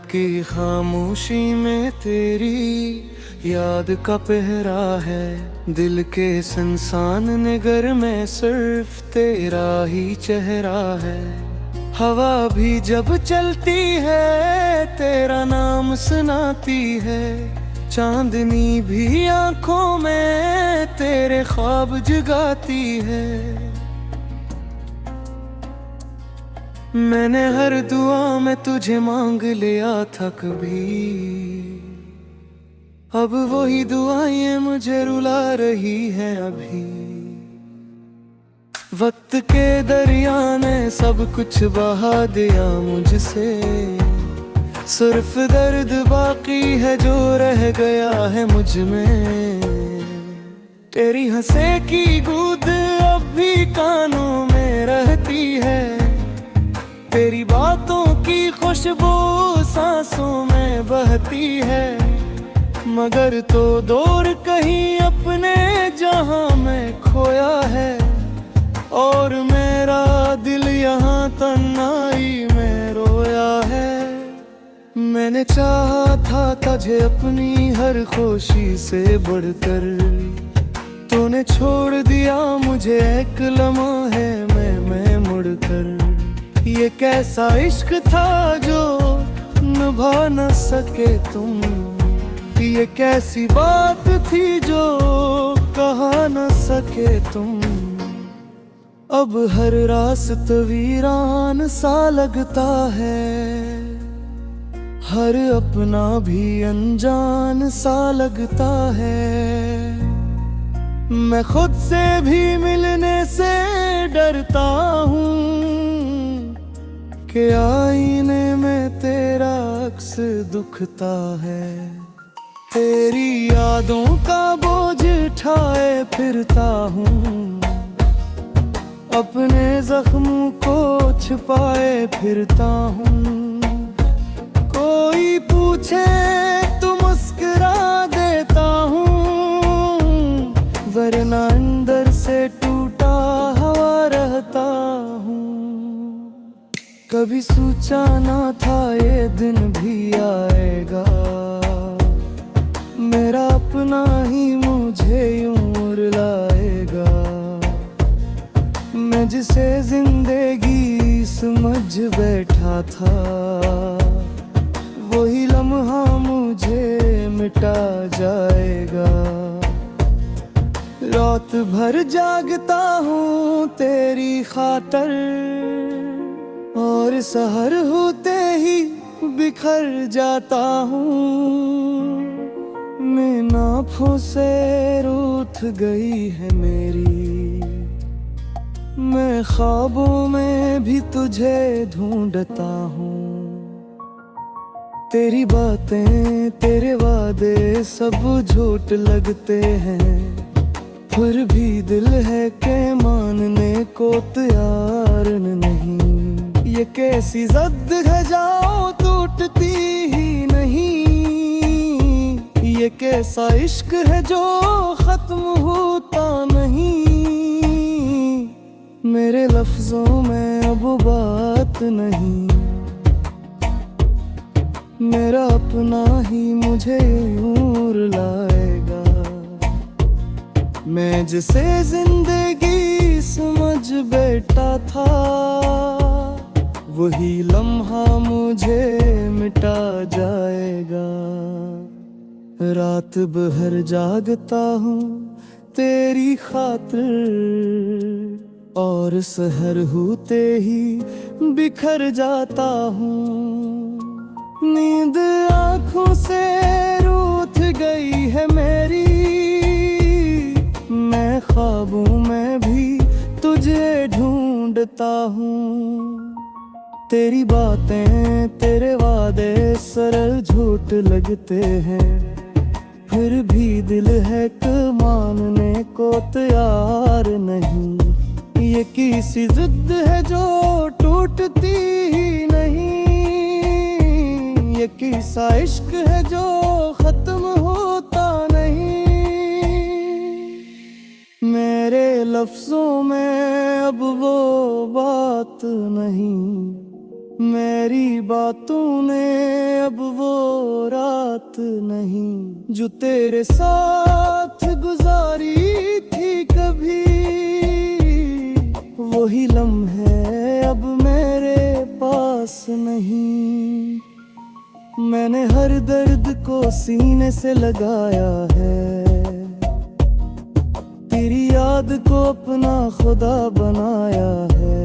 की खामोशी में तेरी याद का पहरा है। दिल के सुनसान निगर में सिर्फ तेरा ही चेहरा है। हवा भी जब चलती है तेरा नाम सुनाती है। चांदनी भी आंखों में तेरे ख्वाब जगाती है। मैंने हर दुआ में तुझे मांग लिया था कभी, अब वही दुआएं मुझे रुला रही हैं अभी। वक्त के दरिया ने सब कुछ बहा दिया मुझसे, सिर्फ दर्द बाकी है जो रह गया है मुझ में। तेरी हंसे की गूंज अब भी कानों में रहती है, तेरी बातों की खुशबू सांसों में बहती है। मगर तो दूर कहीं अपने जहां में खोया है, और मेरा दिल यहाँ तन्हाई में रोया है। मैंने चाहा था तुझे अपनी हर खुशी से बढ़कर, तूने छोड़ दिया मुझे एक लम्हा मैं मुड़कर। ये कैसा इश्क था जो निभा न सके तुम, ये कैसी बात थी जो कहा न सके तुम। अब हर रास्ता वीरान सा लगता है, हर अपना भी अनजान सा लगता है। मैं खुद से भी मिलने से डरता हूँ कि आईने में तेरा अक्स दुखता है। तेरी यादों का बोझ उठाए फिरता हूँ, अपने जख्मों को छिपाए फिरता हूँ। कोई पूछे तो मुस्कुरा देता हूँ, वरना अंदर से टूटा हुआ रहता हूँ। कभी सोचा ना था ये दिन भी आएगा, मेरा अपना ही मुझे यूं रुलाएगा। मैं जिसे जिंदगी समझ बैठा था, वही लम्हा मुझे मिटा जाएगा। रात भर जागता हूँ तेरी खातर, और सहर होते ही बिखर जाता हूँ। मैं आँखों से रूठ गई है मेरी, मैं ख्वाबों में भी तुझे ढूंढता हूँ। तेरी बातें तेरे वादे सब झूठ लगते हैं, फिर भी दिल है के मानने को तैयार नहीं। ये कैसी ज़द है जाओ टूटती ही नहीं, ये कैसा इश्क है जो खत्म होता नहीं। मेरे लफ्जों में अब बात नहीं, मेरा अपना ही मुझे यूं रुलाएगा। मैं जिसे जिंदगी समझ बैठा था, वही लम्हा मुझे मिटा जाएगा। रात भर जागता हूँ तेरी खातिर, और सहर होते ही बिखर जाता हूँ। नींद आँखों से रूठ गई है मेरी, मैं ख्वाबों में भी तुझे ढूंढता हूँ। तेरी बातें तेरे वादे सरल झूठ लगते हैं, फिर भी दिल है कि मानने को तैयार नहीं। ये किसी जिद है जो टूटती ही नहीं, ये किसा इश्क है जो खत्म होता नहीं। मेरे लफ्जों में अब वो बात नहीं, मेरी बातों ने अब वो रात नहीं जो तेरे साथ गुजारी थी कभी। वही लम्हे अब मेरे पास नहीं। मैंने हर दर्द को सीने से लगाया है, तेरी याद को अपना खुदा बनाया है।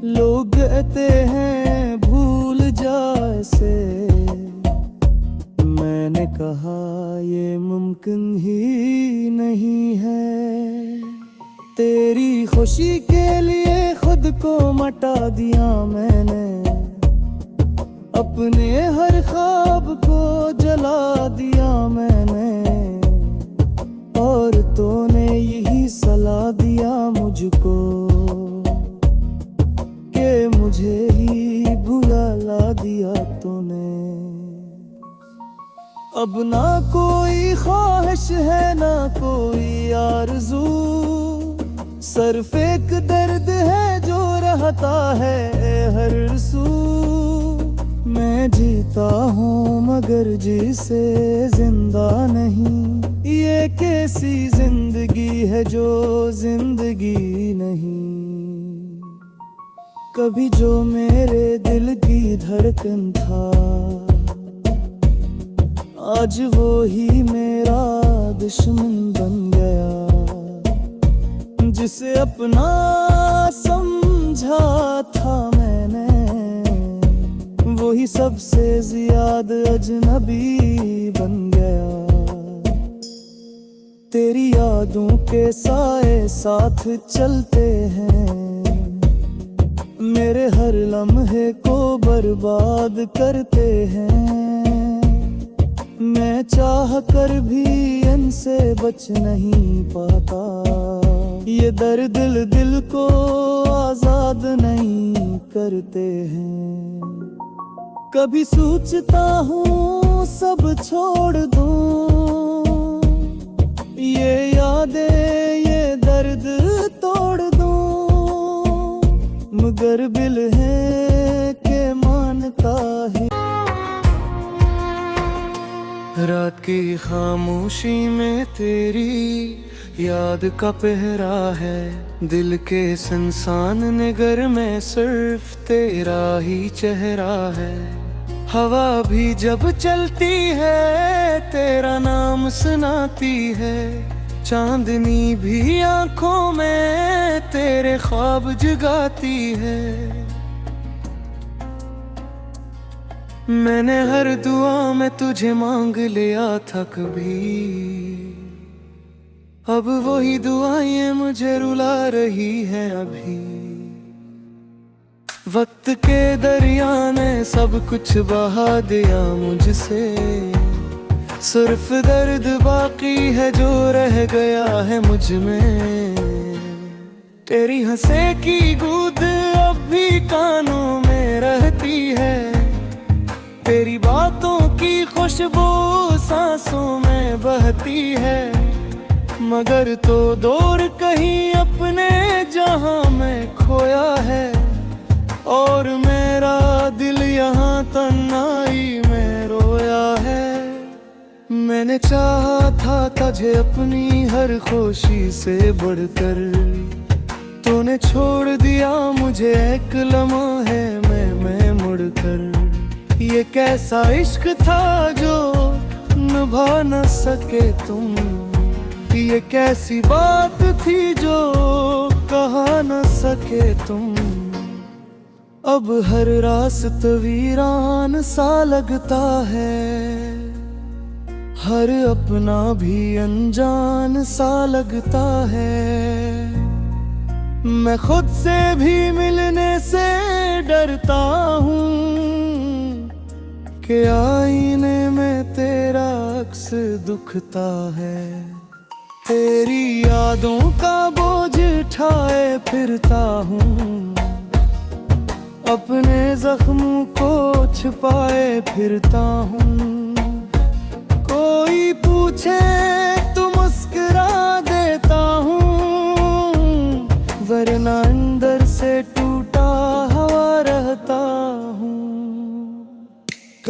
लोग कहते हैं भूल जा इसे, मैंने कहा ये मुमकिन ही नहीं है। तेरी खुशी के लिए खुद को मिटा दिया मैंने, अपने हर ख्वाब को जला दिया मैंने। और तूने यही सलाह दिया मुझको कि मुझे ही भुला दिया तूने। अब ना कोई ख्वाहिश है ना कोई आरज़ू, सिर्फ एक दर्द है जो रहता है हर सू। मैं जीता हूँ मगर जिसे जिंदा नहीं, ये कैसी जिंदगी है जो जिंदगी नहीं। कभी जो मेरे दिल की धड़कन था, आज वो ही मेरा दुश्मन बन गया। जिसे अपना समझा था मैंने, वही सबसे ज्यादा अजनबी बन गया। तेरी यादों के साए साथ चलते हैं, मेरे हर लम्हे को बर्बाद करते हैं। मैं चाह कर भी इनसे बच नहीं पाता, ये दर्द दिल को आजाद नहीं करते हैं। कभी सोचता हूँ सब छोड़ दूँ, ये यादें ये दर्द तोड़ दूँ, मगर दिल है के मानता ही। रात की खामोशी में तेरी याद का पहरा है, दिल के संसान निगर में सिर्फ तेरा ही चेहरा है। हवा भी जब चलती है तेरा नाम सुनाती है, चांदनी भी आंखों में तेरे ख्वाब जगाती है। मैंने हर दुआ में तुझे मांग लिया था कभी, अब वही दुआएं मुझे रुला रही हैं अभी। वक्त के दरिया ने सब कुछ बहा दिया मुझसे, सिर्फ दर्द बाकी है जो रह गया है मुझ में। तेरी हंसे की गूंज अब भी कानों में रहती है, तेरी बातों की खुशबू सांसों में बहती है। मगर तो दूर कहीं अपने जहां में खोया है, और मेरा दिल यहाँ तन्हाई में रोया है। मैंने चाहा था तुझे अपनी हर खुशी से बढ़कर, तूने छोड़ दिया मुझे एक लम्हे में मुड़कर। ये कैसा इश्क था जो निभा न सके तुम, ये कैसी बात थी जो कहा न सके तुम। अब हर रास्ता वीरान सा लगता है, हर अपना भी अनजान सा लगता है। मैं खुद से भी मिलने से डरता हूँ कि आईने में तेरा अक्स दुखता है। तेरी यादों का बोझ उठाए फिरता हूँ, अपने जख्मों को छुपाए फिरता हूँ। कोई पूछे तो मुस्कुरा देता हूँ, वरना अंदर से टूटा हवा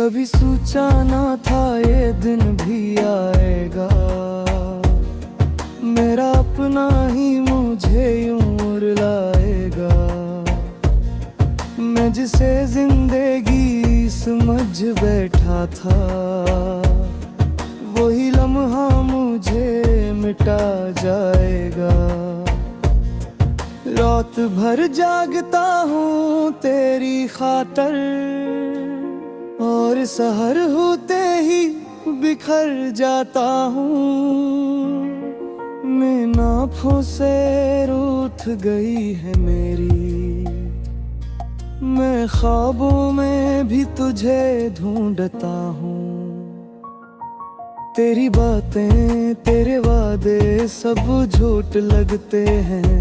कभी सोचा ना था ये दिन भी आएगा, मेरा अपना ही मुझे यूं रुलाएगा। मैं जिसे जिंदगी समझ बैठा था, वही लम्हा मुझे मिटा जाएगा। रात भर जागता हूँ तेरी खातर, और सहर होते ही बिखर जाता हूँ। मैं आँखों से रूठ गई है मेरी, मैं ख्वाबों में भी तुझे ढूंढता हूँ। तेरी बातें तेरे वादे सब झूठ लगते हैं,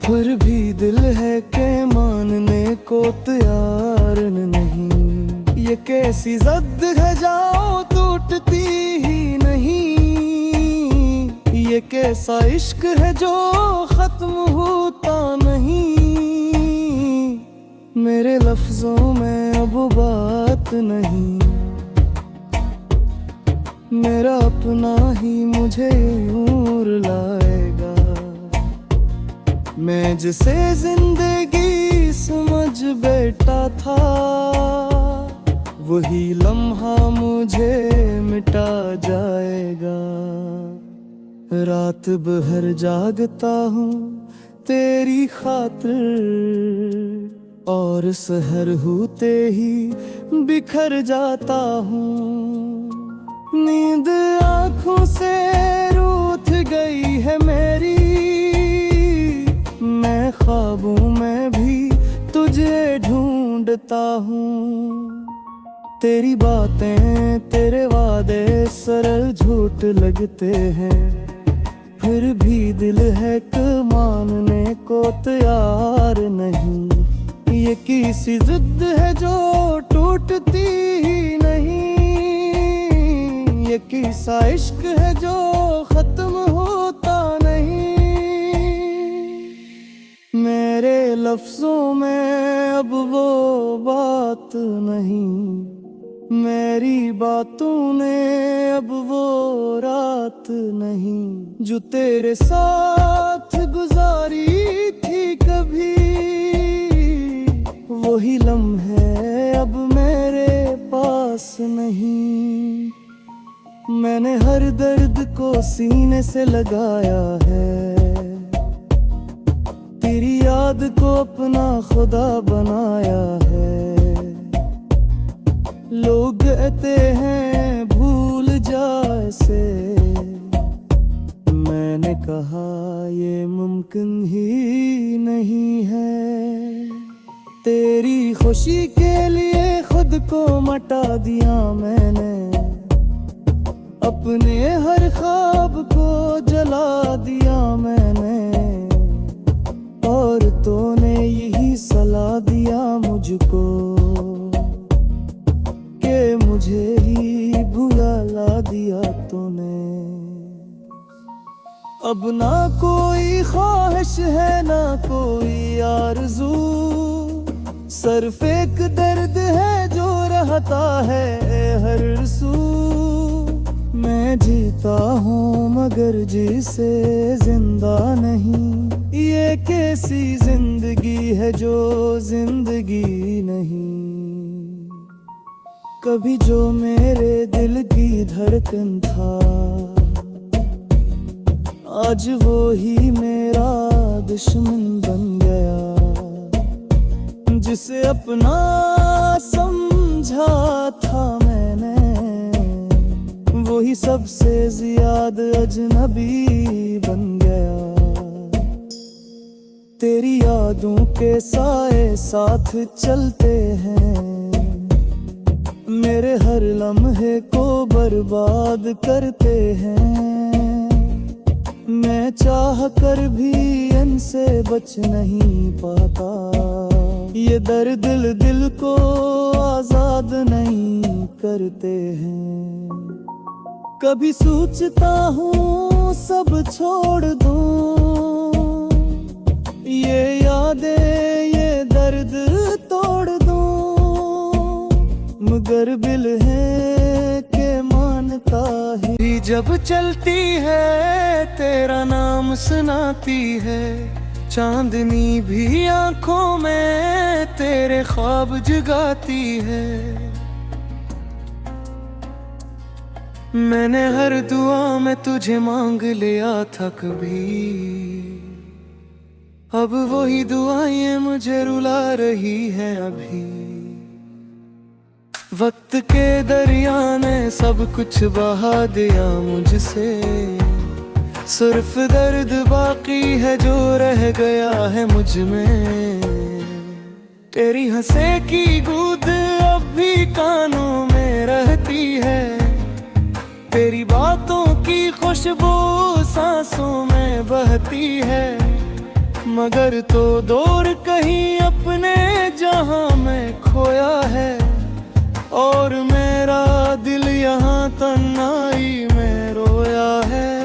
फिर भी दिल है के मानने को तैयार नहीं। ये कैसी ज़द है जाओ टूटती ही नहीं, ये कैसा इश्क है जो खत्म होता नहीं। मेरे लफ्जों में अब बात नहीं, मेरा अपना ही मुझे यूं रुलाएगा। मैं जिसे जिंदगी समझ बैठा था, वही लम्हा मुझे मिटा जाएगा। रात भर जागता हूँ तेरी खातिर, और सहर होते ही बिखर जाता हूँ। नींद आँखों से रूठ गई है मेरी, मैं ख्वाबों में भी तुझे ढूंढता हूँ। तेरी बातें तेरे वादे सरल झूठ लगते हैं, फिर भी दिल है कि मानने को तैयार नहीं। ये किसी जिद है जो टूटती ही नहीं, ये किसा इश्क है जो खत्म होता नहीं। मेरे लफ्जों में अब वो बात नहीं, मेरी बातों ने अब वो रात नहीं, जो तेरे साथ गुजारी थी कभी। वही लम्हे अब मेरे पास नहीं। मैंने हर दर्द को सीने से लगाया है, तेरी याद को अपना खुदा बनाया है। लोग कहते हैं भूल जा इसे, मैंने कहा ये मुमकिन ही नहीं है। तेरी खुशी के लिए खुद को मिटा दिया मैंने, अपने हर ख्वाब को जला दिया मैंने। और तूने यही सलाह दिया मुझको के मुझे ही भुला दिया तूने। अब ना कोई ख्वाहिश है ना कोई आरज़ू, सिर्फ एक दर्द है जो रहता है हर सू। मैं जीता हूँ मगर जिसे जिंदा नहीं, ये कैसी जिंदगी है जो जिंदगी नहीं। कभी जो मेरे दिल की धड़कन था, आज वो ही मेरा दुश्मन बन गया। जिसे अपना समझा था मैंने, वही सबसे ज्यादा अजनबी बन गया। तेरी यादों के साए साथ चलते हैं, मेरे हर लम्हे को बर्बाद करते हैं। मैं चाह कर भी इनसे बच नहीं पाता, ये दर्द दिल को आजाद नहीं करते हैं। कभी सोचता हूँ सब छोड़ दूँ, ये यादें ये दर्द तोड़ दूँ, मगर जब चलती है तेरा नाम सुनाती है, चांदनी भी आंखों में तेरे ख्वाब जगाती है। मैंने हर दुआ में तुझे मांग लिया था कभी, अब वही दुआएं मुझे रुला रही हैं अभी। वक्त के दरिया ने सब कुछ बहा दिया मुझसे, सिर्फ दर्द बाकी है जो रह गया है मुझ में। तेरी हंसे की गूंज अब भी कानों में रहती है, तेरी बातों की खुशबू सांसों में बहती है। मगर तो दूर कहीं अपने जहां में खोया है, और मेरा दिल यहाँ तन्हाई में रोया है।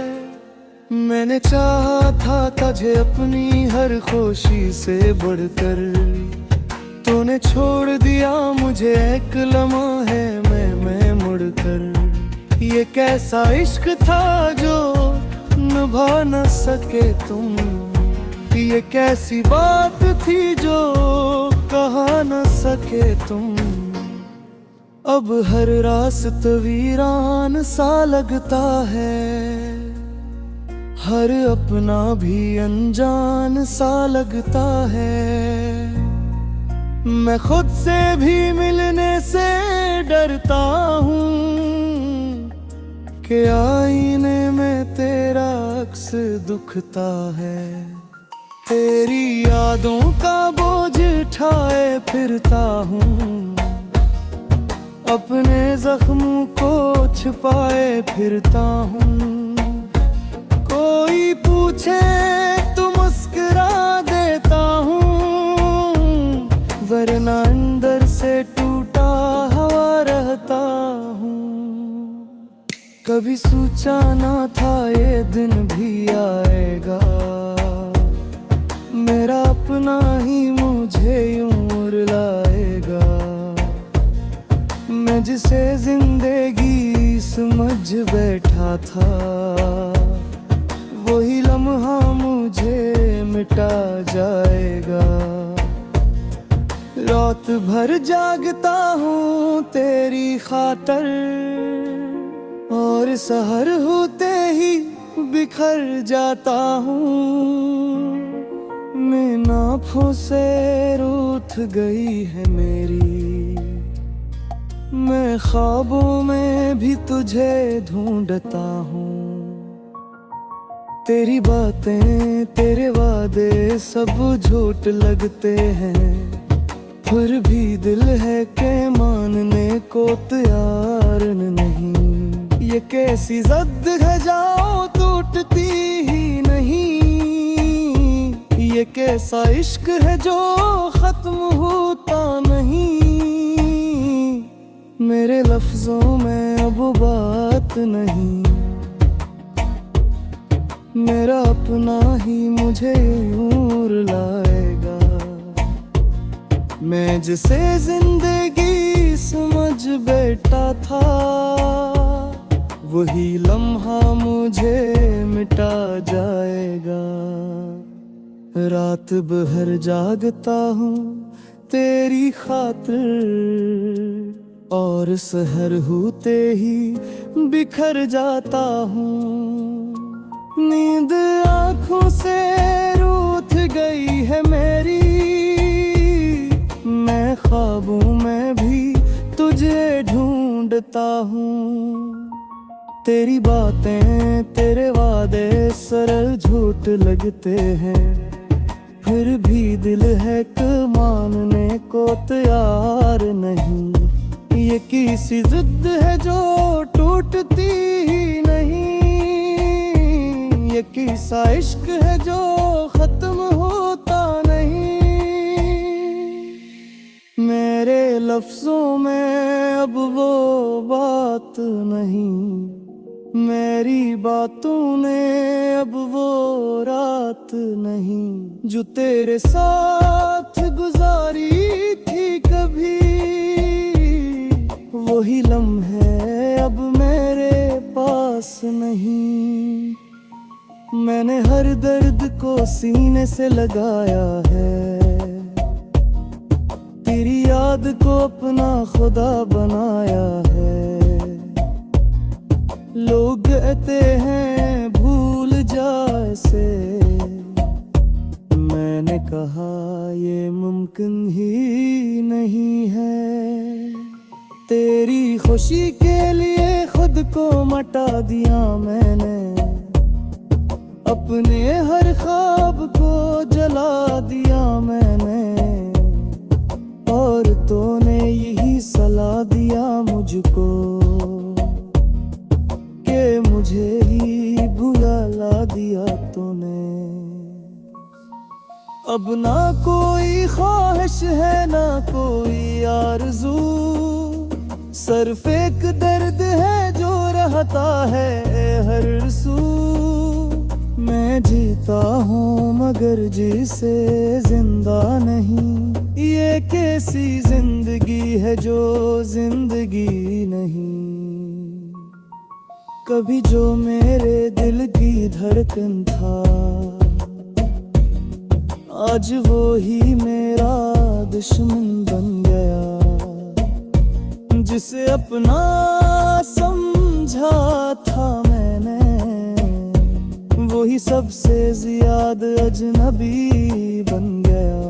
मैंने चाहा था तुझे अपनी हर खुशी से बढ़कर, तूने छोड़ दिया मुझे एक लम्हा मैं मुड़कर। ये कैसा इश्क था जो निभा न सके तुम, ये कैसी बात थी जो कहा न सके तुम। अब हर रास्ता वीरान सा लगता है, हर अपना भी अनजान सा लगता है। मैं खुद से भी मिलने से डरता हूँ कि आईने में तेरा अक्स दुखता है। तेरी यादों का बोझ उठाए फिरता हूँ, अपने जख्मों को छिपाए फिरता हूँ। कोई पूछे तो मुस्कुरा देता हूँ, वरना अंदर से टूटा हुआ रहता हूँ। कभी सोचा ना था ये दिन भी आएगा, मेरा अपना ही मुझे यूं रुलाएगा। मैं जिसे जिंदगी समझ बैठा था, वही लम्हा मुझे मिटा जाएगा। रात भर जागता हूँ तेरी खातर, और सहर होते ही बिखर जाता हूँ। मैं आँखों से रूठ गई है मेरी, मैं ख्वाबों में भी तुझे ढूंढता हूँ। तेरी बातें तेरे वादे सब झूठ लगते हैं, फिर भी दिल है के मानने को तैयार नहीं। ये कैसी ज़द है जाओ टूटती ही नहीं, ये कैसा इश्क है जो खत्म होता नहीं। मेरे लफ्जों में अब बात नहीं, मेरा अपना ही मुझे यूं रुलाएगा। मैं जिसे जिंदगी समझ बैठा था, वही लम्हा मुझे मिटा जाएगा। रात भर जागता हूँ तेरी खातिर, और सहर होते ही बिखर जाता हूँ। नींद आँखों से रूठ गई है मेरी, मैं ख्वाबों में भी तुझे ढूंढता हूँ। तेरी बातें तेरे वादे सरल झूठ लगते हैं, फिर भी दिल है कि मानने को तैयार नहीं। ये किसी जिद है जो टूटती ही नहीं, ये किसा इश्क है जो खत्म होता नहीं। मेरे लफ्जों में अब वो बात नहीं, मेरी बातों ने अब वो रात नहीं, जो तेरे साथ गुजारी थी कभी। वही लम्हे अब मेरे पास नहीं। मैंने हर दर्द को सीने से लगाया है, तेरी याद को अपना खुदा बनाया है। लोग कहते हैं भूल जा इसे, मैंने कहा ये मुमकिन ही नहीं है। तेरी खुशी के लिए खुद को मिटा दिया मैंने, अपने हर ख्वाब को जला दिया मैंने। और तूने यही सलाह दिया मुझको कि मुझे ही भुला दिया तूने। अब ना कोई ख्वाहिश है ना कोई आरज़ू, सिर्फ एक दर्द है जो रहता है हर सू। मैं जीता हूँ मगर जिसे जिंदा नहीं, ये कैसी जिंदगी है जो जिंदगी नहीं। कभी जो मेरे दिल की धड़कन था, आज वो ही मेरा दुश्मन बन गया। जिसे अपना समझा था मैंने, वही सबसे ज्यादा अजनबी बन गया।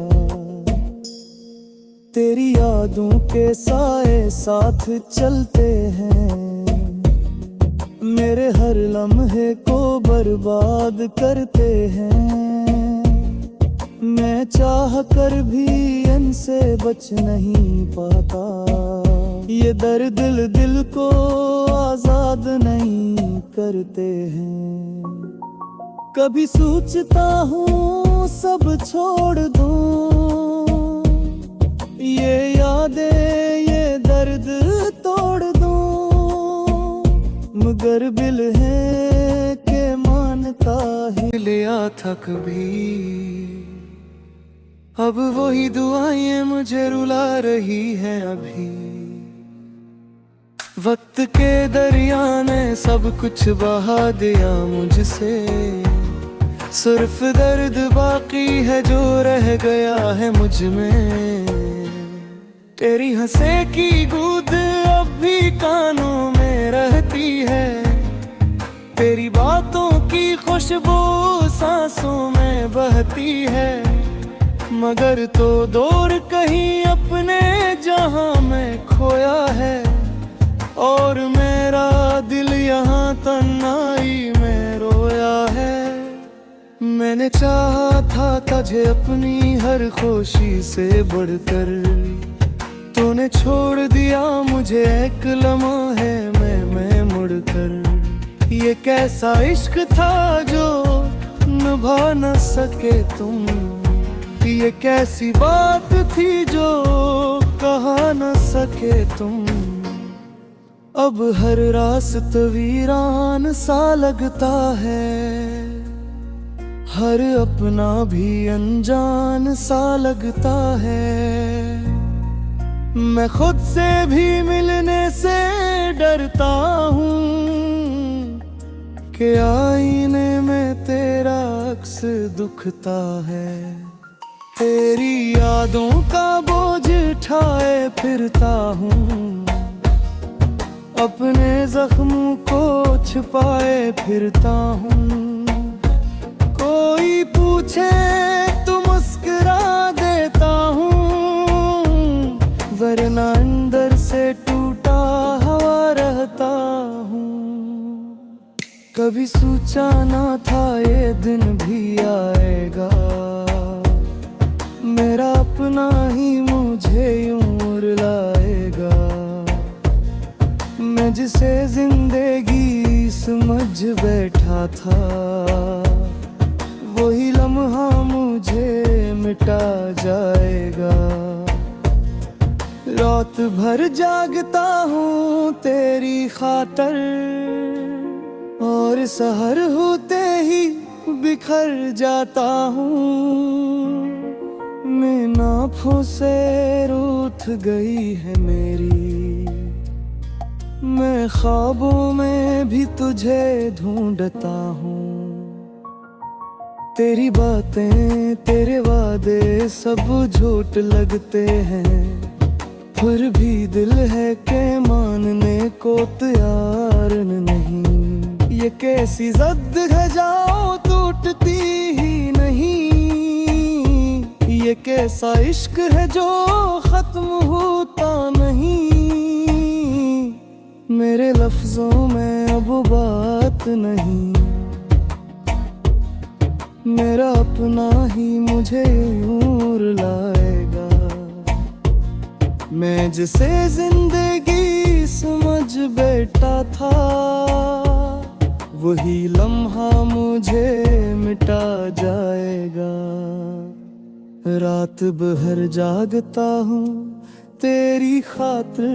तेरी यादों के साए साथ चलते हैं, मेरे हर लम्हे को बर्बाद करते हैं। मैं चाह कर भी इनसे बच नहीं पाता, ये दर्द दिल को आजाद नहीं करते हैं। कभी सोचता हूँ सब छोड़ दूँ, ये यादें ये दर्द तोड़ दूँ, मगर दिल है के मानता ही लिया था कभी। अब वही दुआएं मुझे रुला रही हैं अभी। वक्त के दरिया ने सब कुछ बहा दिया मुझसे, सिर्फ दर्द बाकी है जो रह गया है मुझ में। तेरी हंसे की गूंज अब भी कानों में रहती है, तेरी बातों की खुशबू सांसों में बहती है। मगर तो दूर कहीं अपने जहां में खोया है, और मेरा दिल यहाँ तन्हाई में रोया है। मैंने चाहा था तुझे अपनी हर खुशी से बढ़कर, तूने छोड़ दिया मुझे एक लम्हे में मुड़कर। ये कैसा इश्क था जो निभा न सके तुम, ये कैसी बात थी जो कहा न सके तुम। अब हर रास्ता वीरान सा लगता है, हर अपना भी अनजान सा लगता है। मैं खुद से भी मिलने से डरता हूँ कि आईने में तेरा अक्स दुखता है। तेरी यादों का बोझ उठाए फिरता हूँ, अपने जख्मों को छिपाए फिरता हूँ। कोई पूछे तो मुस्कुरा देता हूँ, वरना अंदर से टूटा हुआ रहता हूँ। कभी सोचा ना था ये दिन भी आएगा, मेरा अपना ही मुझे यूं रुलाएगा। मैं जिसे जिंदगी समझ बैठा था, वही लम्हा मुझे मिटा जाएगा। रात भर जागता हूँ तेरी खातर, और सहर होते ही बिखर जाता हूँ। मीनाफों से रूठ गई है मेरी, मैं ख्वाबों में भी तुझे ढूंढता हूँ। तेरी बातें तेरे वादे सब झूठ लगते हैं, फिर भी दिल है के मानने को तैयार नहीं। ये कैसी ज़द है जाओ टूटती ही नहीं, ये कैसा इश्क है जो खत्म होता नहीं। मेरे लफ्जों में अब बात नहीं, मेरा अपना ही मुझे यूं रुलाएगा। मैं जिसे जिंदगी समझ बैठा था, वही लम्हा मुझे मिटा जाएगा। रात भर जागता हूँ तेरी खातिर,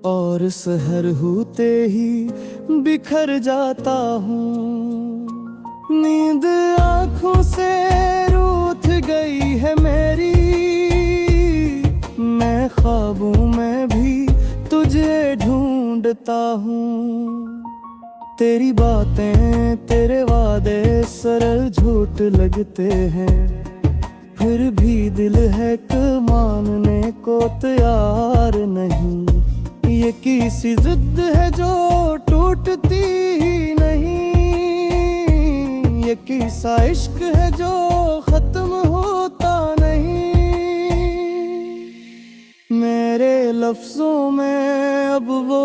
और सहर होते ही बिखर जाता हूँ। नींद आँखों से रूठ गई है मेरी, मैं ख्वाबों में भी तुझे ढूंढता हूँ। तेरी बातें तेरे वादे सरल झूठ लगते हैं, फिर भी दिल है कि मानने को तैयार नहीं। ये किसी जिद है जो टूटती ही नहीं, ये किसा इश्क है जो खत्म होता नहीं। मेरे लफ्जों में अब वो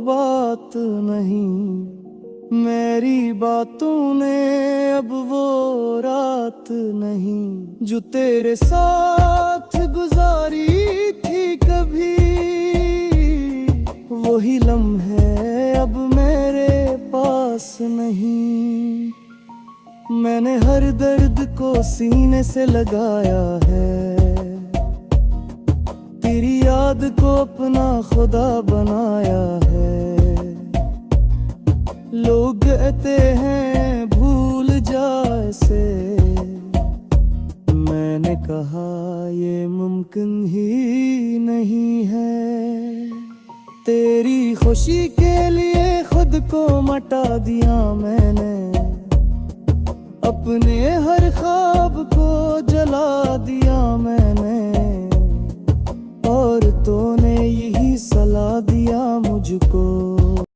बात नहीं, मेरी बातों ने अब वो रात नहीं, जो तेरे साथ गुजारी थी कभी। वही लम्हे अब मेरे पास नहीं। मैंने हर दर्द को सीने से लगाया है, तेरी याद को अपना खुदा बनाया है। लोग कहते हैं भूल जा इसे, मैंने कहा ये मुमकिन ही नहीं है। तेरी खुशी के लिए खुद को मिटा दिया मैंने, अपने हर ख्वाब को जला दिया मैंने, और तूने यही सलाह दिया मुझको।